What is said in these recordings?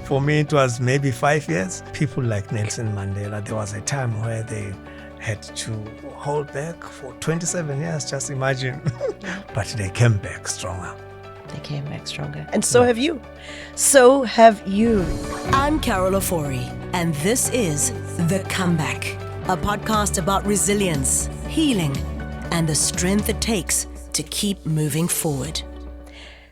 For me, it was maybe 5 years. People like Nelson Mandela, there was a time where they had to hold back for 27 years, just imagine. But they came back stronger. They came back stronger. And so have you. So have you. I'm Carol Ofori, and this is The Comeback, a podcast about resilience, healing, and the strength it takes to keep moving forward.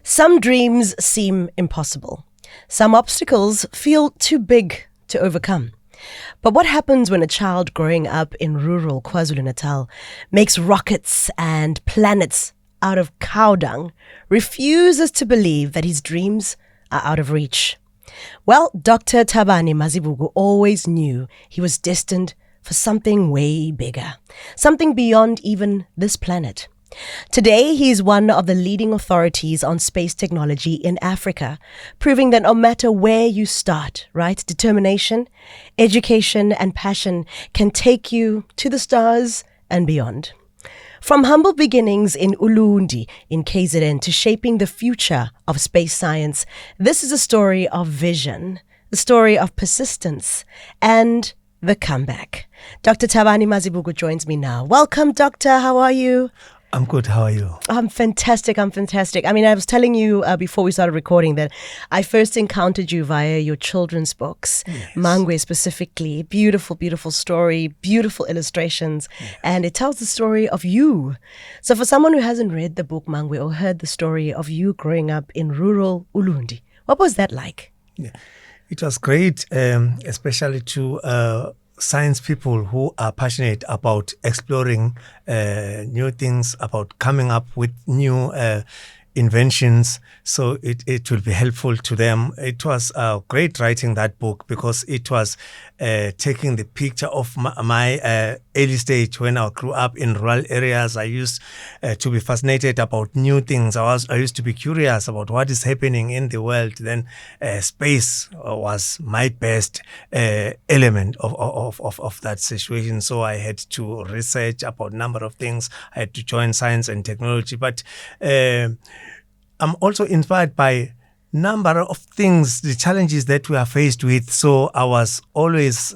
Some dreams seem impossible. Some obstacles feel too big to overcome. But what happens when a child growing up in rural KwaZulu-Natal makes rockets and planets out of cow dung, refuses to believe that his dreams are out of reach? Well, Dr. Thabani Mazibuko always knew he was destined for something way bigger, something beyond even this planet. Today, he is one of the leading authorities on space technology in Africa, proving that no matter where you start, right, determination, education, and passion can take you to the stars and beyond. From humble beginnings in Ulundi in KZN to shaping the future of space science, this is a story of vision, a story of persistence, and the comeback. Dr. Thabani Mazibuko joins me now. Welcome, Doctor. How are you? I'm good. How are you? I'm fantastic. I mean, I was telling you before we started recording that I first encountered you via your children's books, yes. Mangwe specifically. Beautiful, beautiful story, beautiful illustrations, yes. And it tells the story of you. So for someone who hasn't read the book Mangwe or heard the story of you growing up in rural Ulundi, what was that like? Yeah. It was great, especially to science people who are passionate about exploring new things, about coming up with new inventions. So it will be helpful to them. It was great writing that book because it was taking the picture of my early stage when I grew up in rural areas. I used to be fascinated about new things. I used to be curious about what is happening in the world. Then space was my best element of that situation. So I had to research about a number of things. I had to join science and technology. But I'm also inspired by number of things, the challenges that we are faced with. So I was always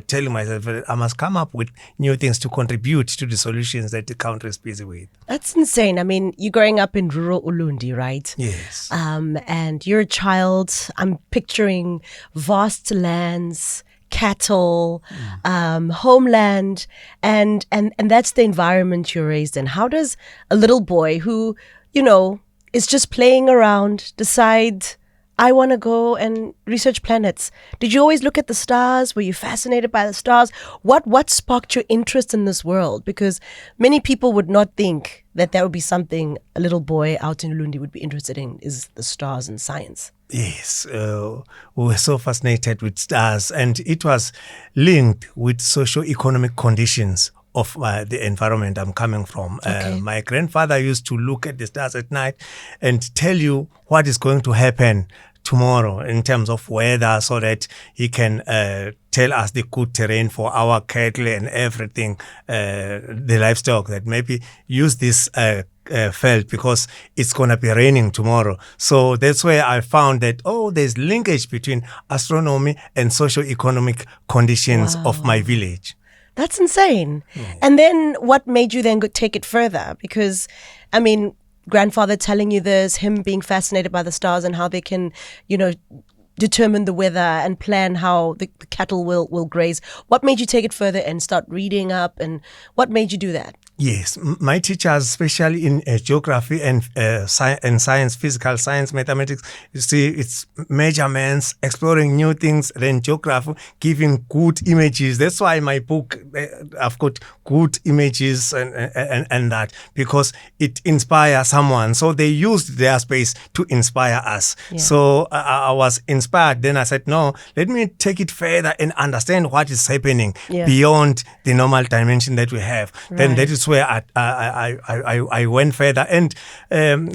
telling myself that I must come up with new things to contribute to the solutions that the country is busy with. That's insane. I mean, you're growing up in rural Ulundi, right? Yes. And you're a child. I'm picturing vast lands, cattle, homeland, and that's the environment you're raised in. How does a little boy who, is just playing around decide, I want to go and research planets? Did you always look at the stars? Were you fascinated by the stars? What sparked your interest in this world? Because many people would not think that would be something a little boy out in Ulundi would be interested in, is the stars and science. Yes, we were so fascinated with stars, and it was linked with socio-economic conditions of the environment I'm coming from. Okay. My grandfather used to look at the stars at night and tell you what is going to happen tomorrow in terms of weather, so that he can tell us the good terrain for our cattle and everything, the livestock, that maybe use this felt because it's going to be raining tomorrow. So that's where I found that, there's linkage between astronomy and socio-economic conditions of my village. That's insane. Yeah. And then what made you then take it further? Because, I mean, grandfather telling you this, him being fascinated by the stars and how they can, determine the weather and plan how the cattle will graze. What made you take it further and start reading up, and what made you do that? Yes, my teachers, especially in geography and science, physical science, mathematics, you see, it's measurements, exploring new things, then geography, giving good images. That's why my book, I've got good images and that, because it inspires someone. So they used their space to inspire us. Yeah. So I was inspired. Then I said, no, let me take it further and understand what is happening beyond the normal dimension that we have. Right. Then that is where I went further. And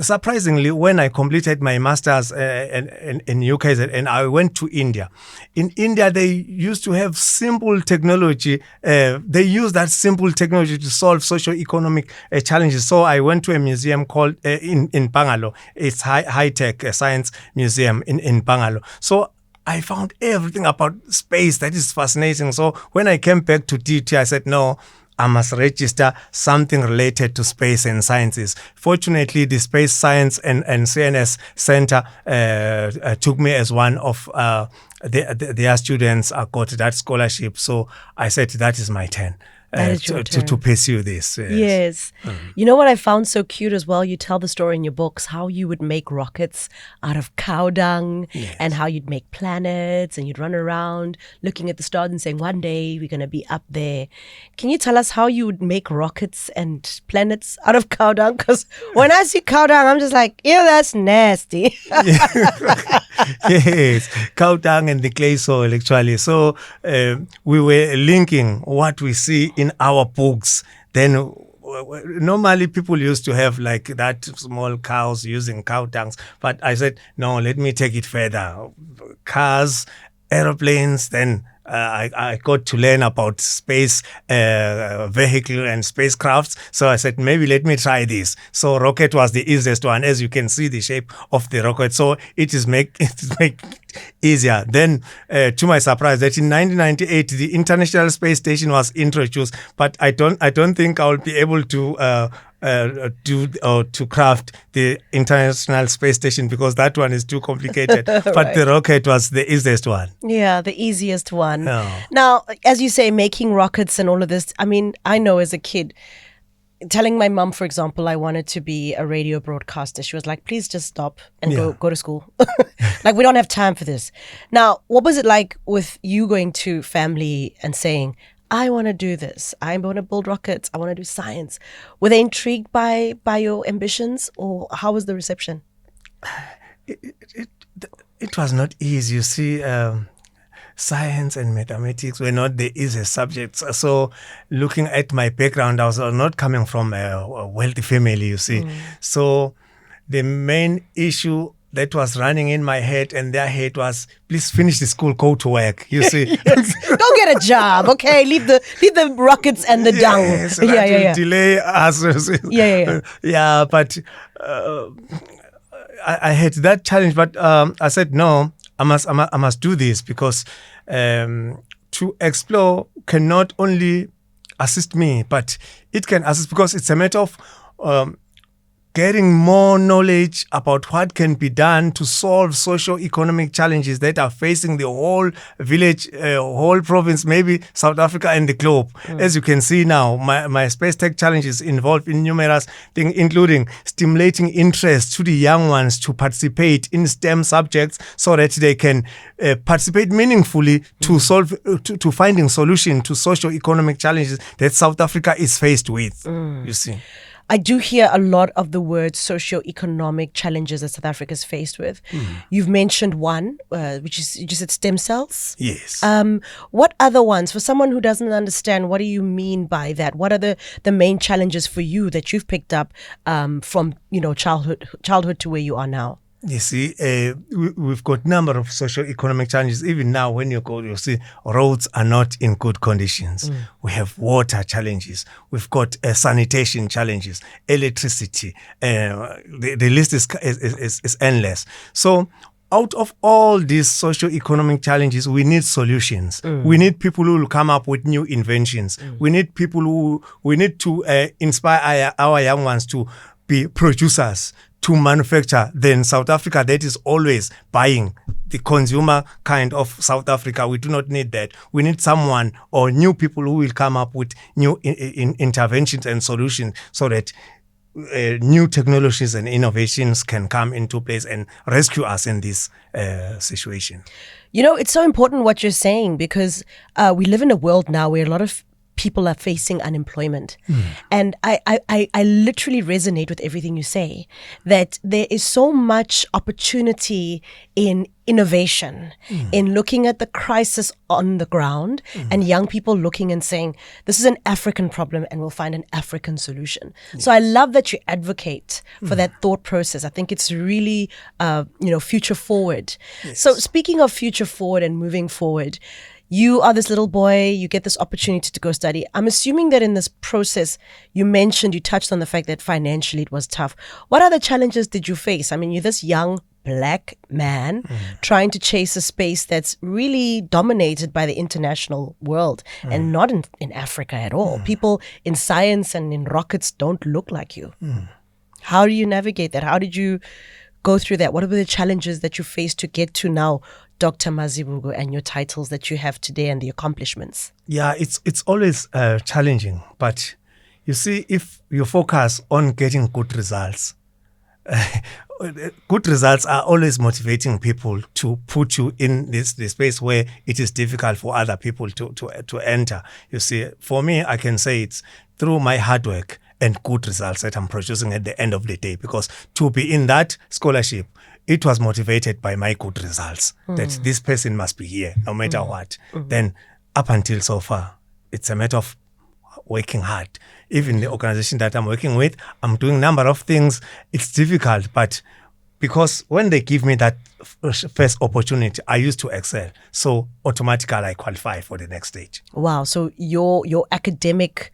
surprisingly, when I completed my master's in UK and I went to India. In India, they used to have simple technology. They use that simple technology to solve socio-economic challenges. So I went to a museum called in Bangalore. It's high-tech science museum in Bangalore. So I found everything about space that is fascinating. So when I came back to DT, I said, no, I must register something related to space and sciences. Fortunately, the Space Science and CNS Center took me as one of their students. I got that scholarship. So I said, that is my turn. To pursue this. Yes. You know what I found so cute as well? You tell the story in your books how you would make rockets out of cow dung and how you'd make planets and you'd run around looking at the stars and saying, one day we're going to be up there. Can you tell us how you would make rockets and planets out of cow dung? Because when I see cow dung, I'm just like, ew, that's nasty. Yes, cow dung and the clay soil actually. So we were linking what we see in our books. Then normally people used to have like that small cows using cow dungs. But I said, no, let me take it further. Cars, aeroplanes, then I got to learn about space vehicle and spacecrafts. So I said, maybe let me try this. So rocket was the easiest one. As you can see the shape of the rocket. So it is make easier. Then to my surprise, that in 1998, the International Space Station was introduced. But I don't think I will be able to to craft the International Space Station because that one is too complicated. But the rocket was the easiest one. Yeah, the easiest one. Oh. Now, as you say, making rockets and all of this, I mean, I know as a kid, telling my mum, for example, I wanted to be a radio broadcaster. She was like, please just stop and go to school. Like, we don't have time for this. Now, what was it like with you going to family and saying, I want to do this. I want to build rockets. I want to do science. Were they intrigued by your ambitions, or how was the reception? It was not easy. You see, science and mathematics were not the easiest subjects. So looking at my background, I was not coming from a wealthy family, you see. So the main issue that was running in my head and their head was, please finish the school, go to work, you see. Go get a job, okay? Leave the rockets and the dung. Yes, that will delay us. Yeah, but I had that challenge, but I said, no, I must do this because to explore can not only assist me, but it can assist because it's a matter of getting more knowledge about what can be done to solve socio-economic challenges that are facing the whole village, whole province, maybe South Africa and the globe. As you can see now, my space tech challenges involve in numerous things, including stimulating interest to the young ones to participate in STEM subjects so that they can participate meaningfully to solve, to finding solution to socio-economic challenges that South Africa is faced with, you see. I do hear a lot of the word socio-economic challenges that South Africa is faced with. You've mentioned one, which is, you just said stem cells. Yes. What other ones? For someone who doesn't understand, what do you mean by that? What are the main challenges for you that you've picked up from childhood to where you are now? You see, we've got a number of socio-economic challenges. Even now, when you go, you see roads are not in good conditions. We have water challenges. We've got sanitation challenges, electricity. The list is endless. So out of all these socio-economic challenges, we need solutions. We need people who will come up with new inventions. We need people we need to inspire our young ones to be producers, to manufacture. Then South Africa, that is always buying the consumer kind of South Africa. We do not need that. We need someone or new people who will come up with new interventions and solutions so that new technologies and innovations can come into place and rescue us in this situation. You know, it's so important what you're saying because we live in a world now where a lot of people are facing unemployment. And I literally resonate with everything you say, that there is so much opportunity in innovation, in looking at the crisis on the ground and young people looking and saying, this is an African problem and we'll find an African solution. So I love that you advocate for that thought process. I think it's really, future forward. So speaking of future forward and moving forward, you are this little boy, you get this opportunity to go study. I'm assuming that in this process, you touched on the fact that financially it was tough. What other challenges did you face? I mean, you're this young black man trying to chase a space that's really dominated by the international world and not in Africa at all. People in science and in rockets don't look like you. How do you navigate that? How did you go through that? What were the challenges that you faced to get to now Dr. Mazibuko and your titles that you have today and the accomplishments? Yeah, it's always challenging. But you see, if you focus on getting good results, good results are always motivating people to put you in this space where it is difficult for other people to enter. You see, for me, I can say it's through my hard work and good results that I'm producing at the end of the day, because to be in that scholarship, it was motivated by my good results, that this person must be here no matter what. Then up until so far, it's a matter of working hard. Even the organization that I'm working with, I'm doing a number of things. It's difficult, but because when they give me that first opportunity, I used to excel. So automatically I qualify for the next stage. Wow. So your academic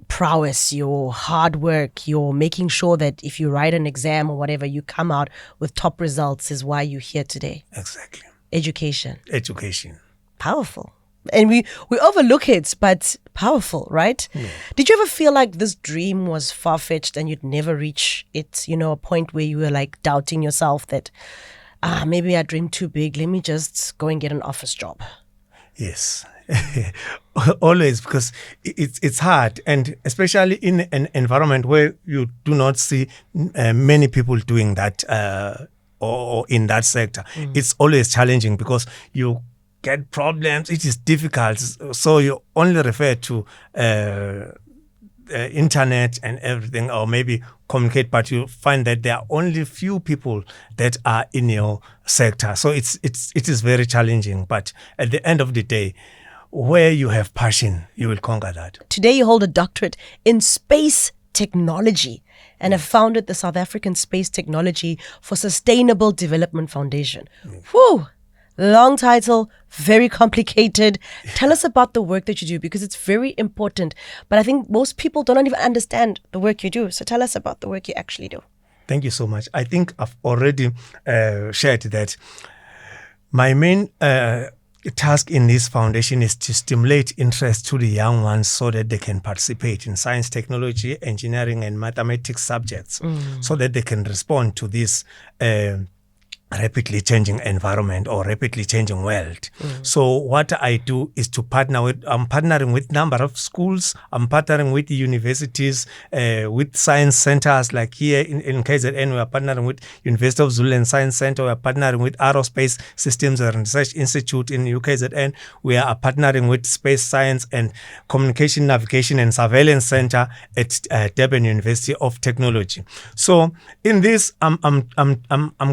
prowess, your hard work, your making sure that if you write an exam or whatever, you come out with top results is why you're here today. Exactly. Education. Powerful. And we overlook it, but powerful, right? Yeah. Did you ever feel like this dream was far-fetched and you'd never reach it, a point where you were like doubting yourself that, maybe I dreamed too big, let me just go and get an office job? Yes. Always, because it's hard, and especially in an environment where you do not see many people doing that or in that sector. It's always challenging because you get problems. It is difficult, so you only refer to internet and everything, or maybe communicate, but you find that there are only few people that are in your sector. So it is very challenging, but at the end of the day, where you have passion, you will conquer that. Today you hold a doctorate in space technology and have founded the South African Space Technology for Sustainable Development Foundation. Whew! Long title, very complicated. Tell us about the work that you do, because it's very important. But I think most people don't even understand the work you do. So tell us about the work you actually do. Thank you so much. I think I've already shared that my main task in this foundation is to stimulate interest to the young ones so that they can participate in science, technology, engineering, and mathematics subjects, so that they can respond to this rapidly changing environment or rapidly changing world. So what I do is I'm partnering with number of schools, I'm partnering with universities, with science centers, like here in KZN, we are partnering with University of Zululand Science Center, we are partnering with Aerospace Systems and Research Institute in UKZN, we are partnering with Space Science and Communication, Navigation and Surveillance Center at Durban University of Technology. So in this, I'm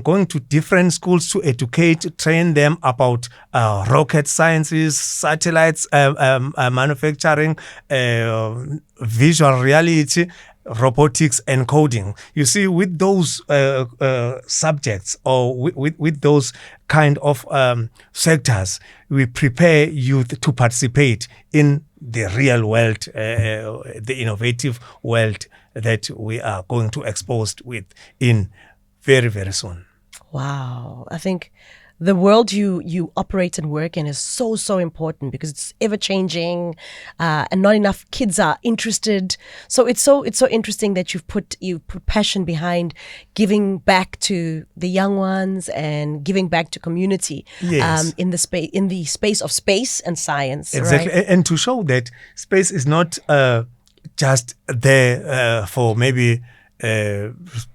going to different schools to educate, train them about rocket sciences, satellites, manufacturing, visual reality, robotics, and coding. You see, with those subjects or with those kind of sectors, we prepare youth to participate in the real world, the innovative world that we are going to expose with in very, very soon. Wow. I think the world you operate and work in is so important, because it's ever changing, and not enough kids are interested. So it's so interesting that you've put passion behind giving back to the young ones and giving back to community. Yes. In the space of space and science. Exactly. Right? And to show that space is not just there for maybe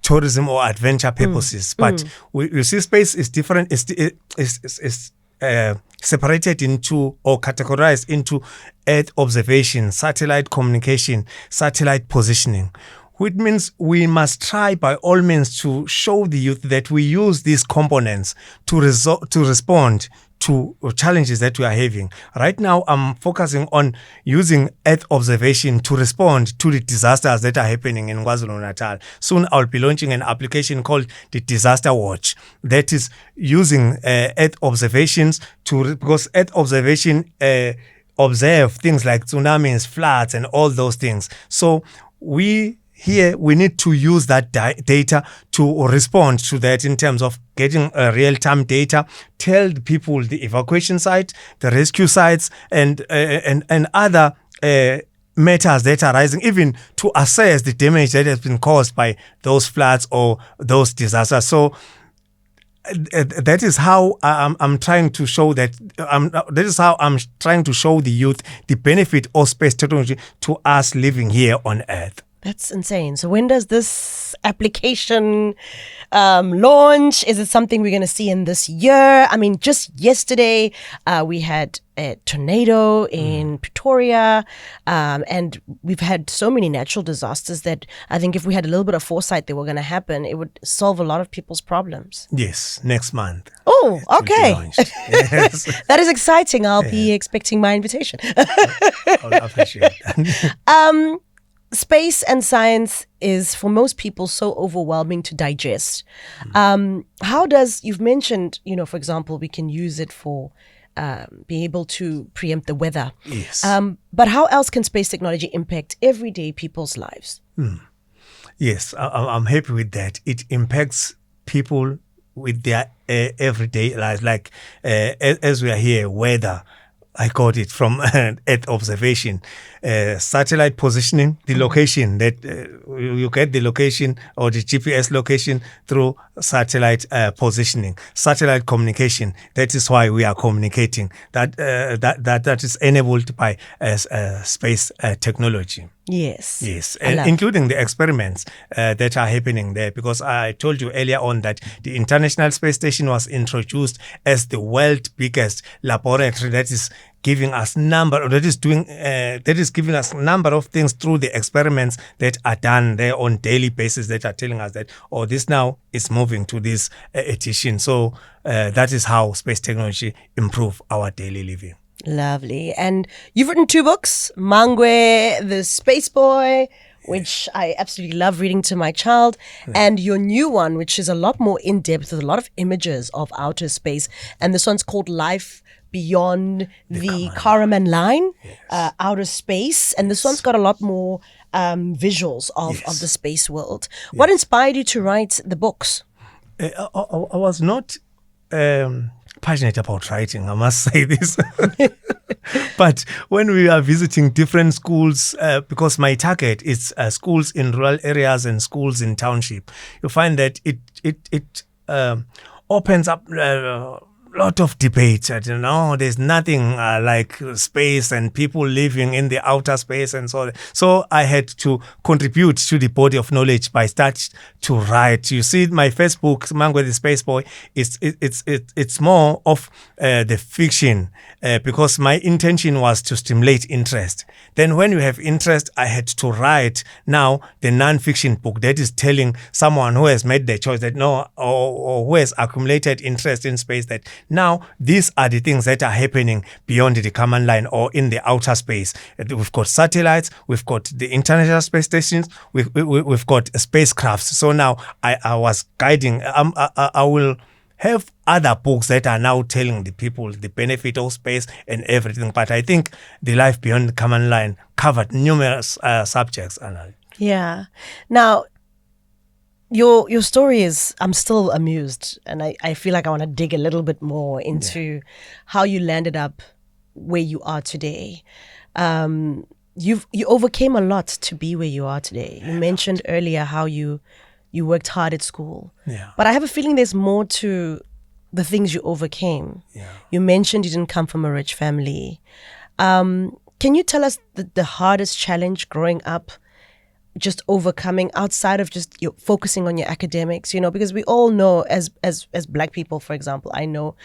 tourism or adventure purposes, but you see, space is different. Is separated into or categorized into Earth observation, satellite communication, satellite positioning, which means we must try by all means to show the youth that we use these components to respond to challenges that we are having. Right now, I'm focusing on using Earth observation to respond to the disasters that are happening in KwaZulu-Natal. Soon, I'll be launching an application called the Disaster Watch that is using Earth observations because Earth observation observe things like tsunamis, floods, and all those things. So we here we need to use that data to respond to that in terms of getting real-time data, tell the people the evacuation site, the rescue sites, and other matters that are rising, even to assess the damage that has been caused by those floods or those disasters. So that is how I'm trying to show that. That is how I'm trying to show the youth the benefit of space technology to us living here on Earth. That's insane. So when does this application launch? Is it something we're going to see in this year? I mean, just yesterday we had a tornado in Pretoria, and we've had so many natural disasters that I think if we had a little bit of foresight they were going to happen, it would solve a lot of people's problems. Yes, next month. Oh, okay. Yes. That is exciting. I'll be expecting my invitation. I'll appreciate that. Space and science is for most people so overwhelming to digest. How does, you've mentioned, for example, we can use it for being able to preempt the weather. Yes. But how else can space technology impact everyday people's lives? Yes, I'm happy with that. It impacts people with their everyday lives, like as we are here, weather. I got it from Earth observation, satellite positioning, the location that you get the location or the GPS location through satellite positioning, satellite communication. That is why we are communicating. That is enabled by space technology. Yes. Yes, including the experiments that are happening there, because I told you earlier on that the International Space Station was introduced as the world's biggest laboratory that is giving us number of things through the experiments that are done there on daily basis that are telling us that this now is moving to this edition. So that is how space technology improve our daily living. Lovely. And you've written 2 books, Mangwe, the Space Boy, which I absolutely love reading to my child, and your new one, which is a lot more in-depth with a lot of images of outer space. And this one's called Life Beyond the Karaman Line, Outer Space. And this one's got a lot more visuals of the space world. What inspired you to write the books? I was not passionate about writing, I must say this. But when we are visiting different schools, because my target is schools in rural areas and schools in township, you find that it opens up lot of debate. There's nothing like space and people living in the outer space and so on. So I had to contribute to the body of knowledge by start to write. You see, my first book, Mangwe the Space Boy, it's more of the fiction because my intention was to stimulate interest. Then when you have interest, I had to write now the non-fiction book that is telling someone who has made the choice that or who has accumulated interest in space that now these are the things that are happening beyond the command line or in the outer space. We've got satellites, we've got the International Space Stations, we've got spacecrafts. So now I was guiding, I will have other books that are now telling the people the benefit of space and everything. But I think the Life Beyond the Command Line covered numerous subjects. Yeah. Now, your story is, I'm still amused, and I feel like I want to dig a little bit more into how you landed up where you are today. You overcame a lot to be where you are today. You mentioned earlier how you worked hard at school. Yeah. But I have a feeling there's more to the things you overcame. Yeah. You mentioned you didn't come from a rich family. Can you tell us the hardest challenge growing up, just overcoming outside of just focusing on your academics, because we all know as Black people, for example, I know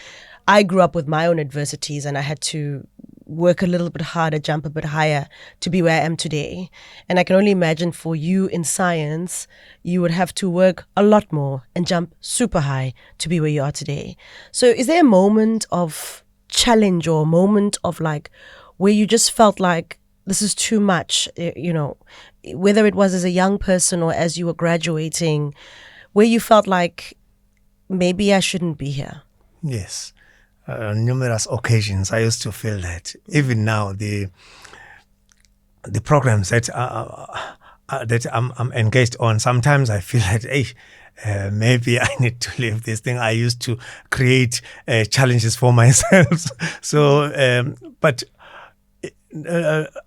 I grew up with my own adversities and I had to work a little bit harder, jump a bit higher to be where I am today. And I can only imagine for you in science, you would have to work a lot more and jump super high to be where you are today. So is there a moment of challenge or a moment of like where you just felt like this is too much, whether it was as a young person or as you were graduating, where you felt like maybe I shouldn't be here? Yes. Numerous occasions I used to feel that. Even now, the programs that that I'm engaged on, sometimes I feel like, hey, maybe I need to leave this thing. I used to create challenges for myself. So, but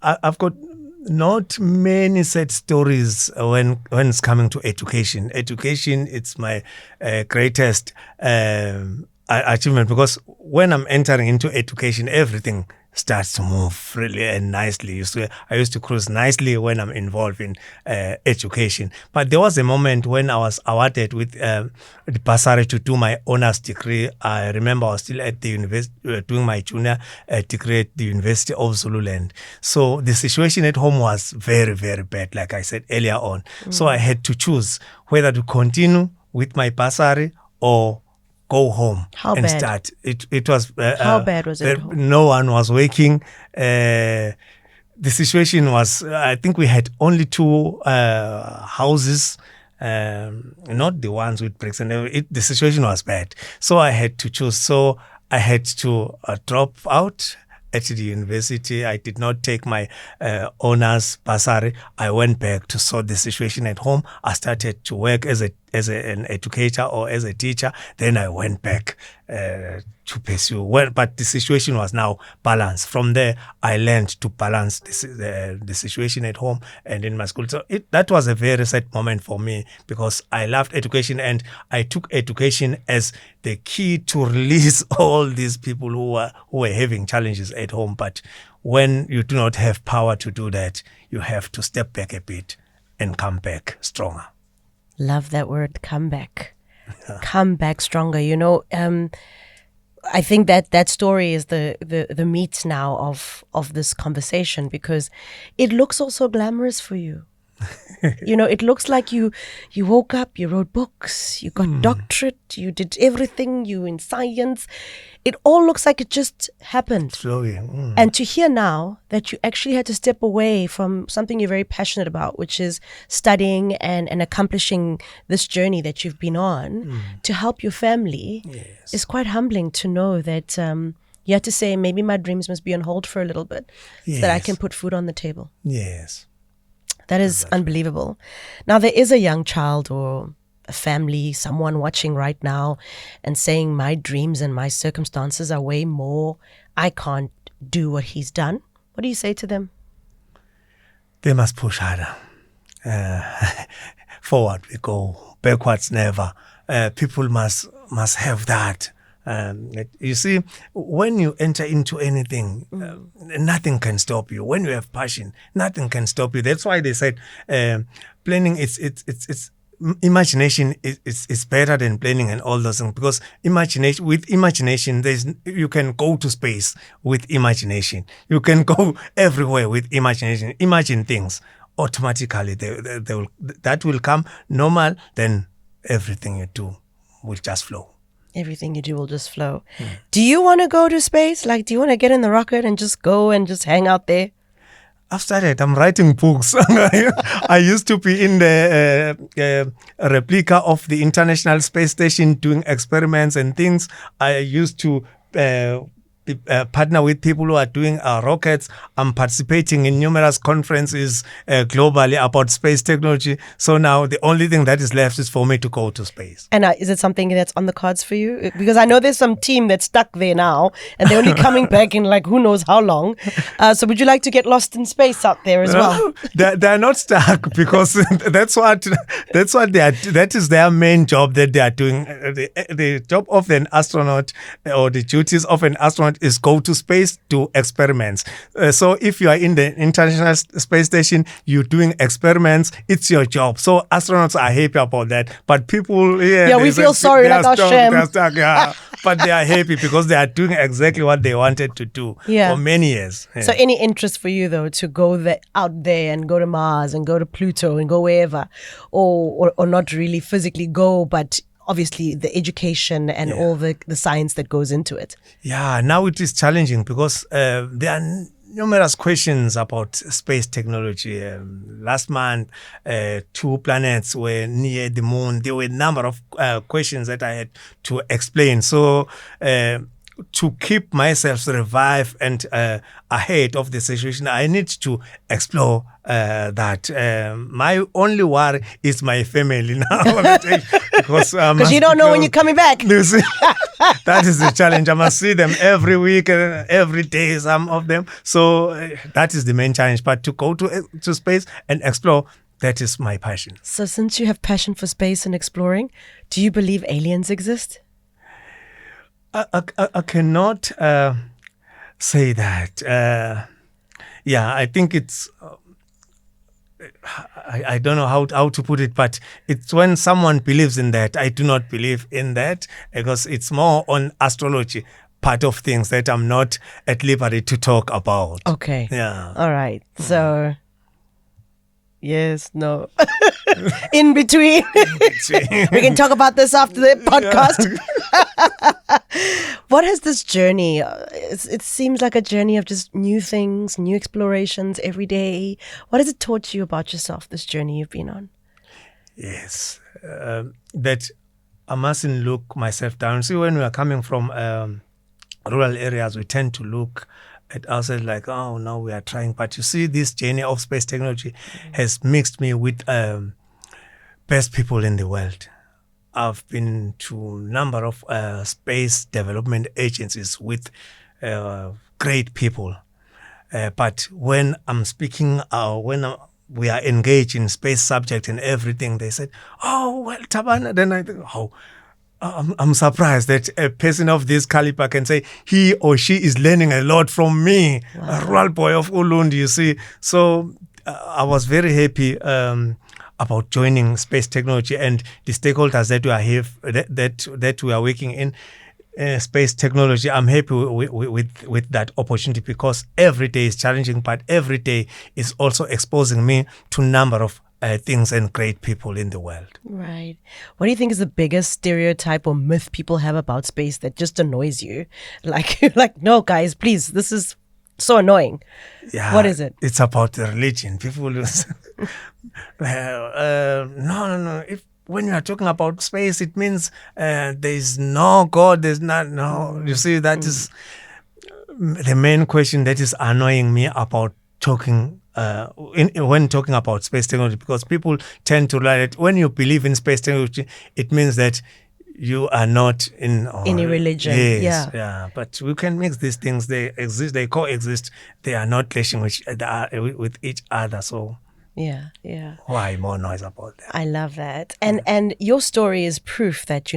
I've got not many sad stories when it's coming to education. Education, it's my greatest achievement, because when I'm entering into education, everything starts to move freely and nicely. I used to cruise nicely when I'm involved in education. But there was a moment when I was awarded with the bursary to do my honors degree. I remember I was still at the university doing my junior degree at the University of Zululand. So the situation at home was very, very bad, like I said earlier on. So I had to choose whether to continue with my bursary or go home start. It was how bad was it? No one was working. The situation was, I think we had only 2 houses, not the ones with bricks, and the situation was bad. So I had to choose. So I had to drop out at the university. I did not take my honors bursary. I went back to sort the situation at home. I started to work as an educator or as a teacher. Then I went back to pursue. Well, but the situation was now balanced. From there, I learned to balance the situation at home and in my school. So that was a very sad moment for me, because I loved education and I took education as the key to release all these people who were having challenges at home. But when you do not have power to do that, you have to step back a bit and come back stronger. Love that word, come back. Come back stronger. You know, I think that story is the meat now of this conversation, because it looks also glamorous for you. You know, it looks like you woke up, you wrote books, you got doctorate, you did everything, you in science. It all looks like it just happened. Flowing. And to hear now that you actually had to step away from something you're very passionate about, which is studying and accomplishing this journey that you've been on to help your family, is quite humbling to know that you had to say, maybe my dreams must be on hold for a little bit so that I can put food on the table. Yes. That is unbelievable. Now, there is a young child or a family, someone watching right now and saying, my dreams and my circumstances are way more. I can't do what he's done. What do you say to them? They must push harder. Forward we go, backwards never. People must have that. You see, when you enter into anything, nothing can stop you. When you have passion, nothing can stop you. That's why they said planning. It's imagination is better than planning and all those things, because with imagination you can go to space. With imagination, you can go everywhere. With imagination, imagine things automatically. That will come normal. Then everything you do will just flow. Everything you do will just flow. Do you want to go to space? Like, do you want to get in the rocket and just go and just hang out there? I've started. I'm writing books. I used to be in the replica of the International Space Station doing experiments and things. I used to partner with people who are doing rockets. I'm participating in numerous conferences globally about space technology. So now the only thing that is left is for me to go to space. And is it something that's on the cards for you? Because I know there's some team that's stuck there now and they're only coming back in like who knows how long. So would you like to get lost in space out there as well? They're not stuck, because that's what they are. That is their main job that they are doing. The job of an astronaut, or the duties of an astronaut, is go to space, do experiments. So if you are in the International Space Station, you're doing experiments, it's your job. So astronauts are happy about that. But people, we feel sorry, like they're stuck, but they are happy because they are doing exactly what they wanted to do for many years. So any interest for you, though, to go out there and go to Mars and go to Pluto and go wherever, or not really physically go, but obviously the education and all the science that goes into it? Yeah, now it is challenging because there are numerous questions about space technology. Last month, 2 planets were near the moon. There were a number of questions that I had to explain. So to keep myself revived and ahead of the situation, I need to explore that. My only worry is my family now. Because you don't know when you're coming back. That is the challenge. I must see them every week, every day, some of them. So that is the main challenge. But to go to space and explore, that is my passion. So since you have passion for space and exploring, do you believe aliens exist? I cannot say that. I think it's... I don't know how to put it, but it's when someone believes in that. I do not believe in that because it's more on astrology part of things that I'm not at liberty to talk about. Okay. Yeah. All right. So, yes, no. In between. We can talk about this after the podcast. What has this journey, it seems like a journey of just new things, new explorations every day. What has it taught you about yourself, this journey you've been on? Yes, that I mustn't look myself down. See, when we are coming from rural areas, we tend to look at ourselves like, oh, no, we are trying. But you see, this journey of space technology has mixed me with best people in the world. I've been to a number of space development agencies with great people. But when I'm speaking, we are engaged in space subject and everything, they said, oh, well, Thabani. Then I think, I'm surprised that a person of this caliber can say he or she is learning a lot from me, a rural boy of Ulundi, you see. So I was very happy about joining space technology and the stakeholders that we are here, that we are working in space technology. I'm happy with that opportunity because every day is challenging, but every day is also exposing me to a number of things and great people in the world. Right. What do you think is the biggest stereotype or myth people have about space that just annoys you? Like, no, guys, please, this is so annoying. Yeah, what is it? It's about the religion. People will say, no. When you are talking about space, it means there is no God. There's not. No, you see, that is the main question that is annoying me about talking. When talking about space technology, because people tend to lie that when you believe in space technology, it means that you are not in any religion. Yes, yeah. But we can mix these things. They exist. They coexist. They are not clashing with each other. So yeah. Why more noise about that? I love that. And your story is proof that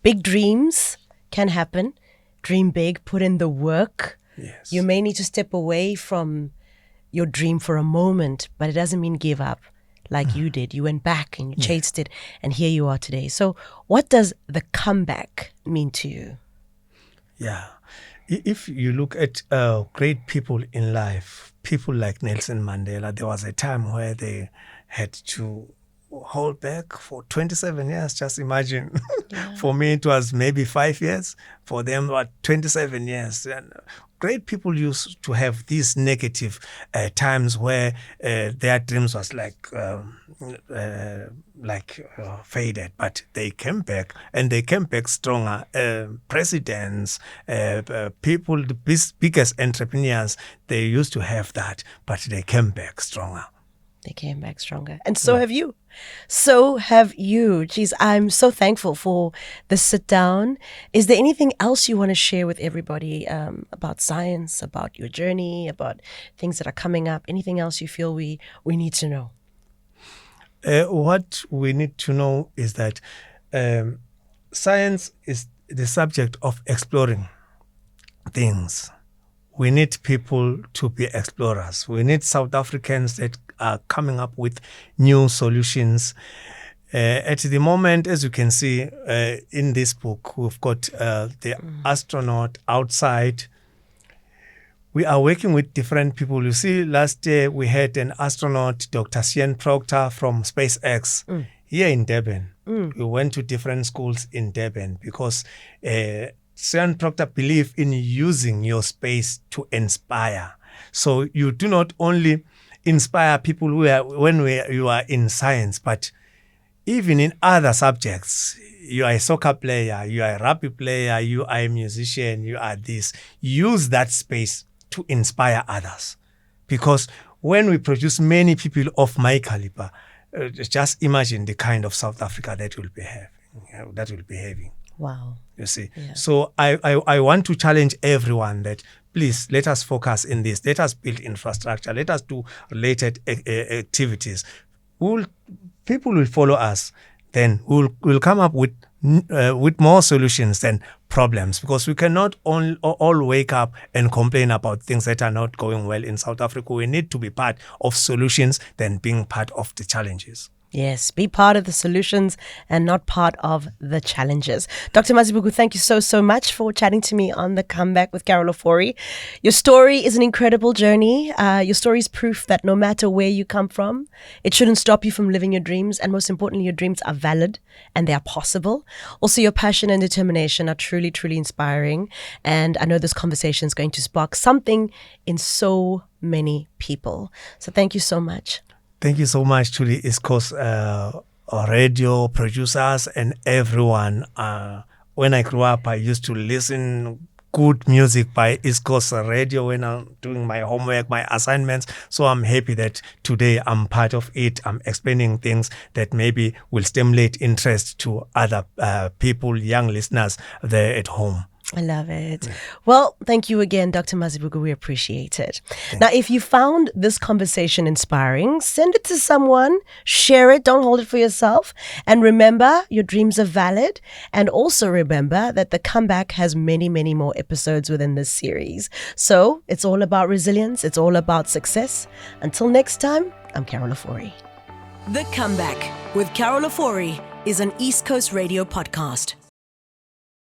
big dreams can happen. Dream big. Put in the work. Yes. You may need to step away from your dream for a moment, but it doesn't mean give up. Like you did. You went back and you chased it, and here you are today. So what does the comeback mean to you? Yeah. If you look at great people in life, people like Nelson Mandela, there was a time where they had to hold back for 27 years. Just imagine. Yeah. For me, it was maybe 5 years. For them, about 27 years. And great people used to have these negative times where their dreams was faded, but they came back, and they came back stronger. Presidents, people, the biggest entrepreneurs, they used to have that, but they came back stronger. They came back stronger. And so have you. So have you. Geez, I'm so thankful for the sit down. Is there anything else you want to share with everybody about science, about your journey, about things that are coming up? Anything else you feel we need to know? What we need to know is that science is the subject of exploring things. We need people to be explorers. We need South Africans that are coming up with new solutions. At the moment, as you can see in this book, we've got the astronaut outside. We are working with different people. You see, last year we had an astronaut, Dr. Ian Proctor from SpaceX, here in Durban. We went to different schools in Durban because Ian Proctor believes in using your space to inspire. So you do not only inspire people when you are in science, but even in other subjects. you are a soccer player, you are a rugby player, you are a musician, you are this. Use that space to inspire others. Because when we produce many people of my caliber, just imagine the kind of South Africa that we'll be having. Wow. You see. Yeah. So I want to challenge everyone that please let us focus in this. Let us build infrastructure. Let us do related activities. People will follow us. Then we'll come up with more solutions than problems, because we cannot all wake up and complain about things that are not going well in South Africa. We need to be part of solutions than being part of the challenges. Yes, be part of the solutions and not part of the challenges. Dr. Mazibuko, thank you so much for chatting to me on The Comeback with Carol Ofori. Your story is an incredible journey. Your story is proof that no matter where you come from, it shouldn't stop you from living your dreams. And most importantly, your dreams are valid and they are possible. Also, your passion and determination are truly, truly inspiring. And I know this conversation is going to spark something in so many people. So thank you so much. Thank you so much, Julie. It's because radio producers and everyone. When I grew up, I used to listen good music by East Coast Radio when I'm doing my homework, my assignments. So I'm happy that today I'm part of it. I'm explaining things that maybe will stimulate interest to other people, young listeners there at home. I love it. Yeah. Well, thank you again, Dr. Mazibuko. We appreciate it. Now, if you found this conversation inspiring, send it to someone, share it, don't hold it for yourself. And remember, your dreams are valid. And also remember that The Comeback has many, many more episodes within this series. So it's all about resilience. It's all about success. Until next time, I'm Carol Ofori. The Comeback with Carol Ofori is an East Coast Radio podcast.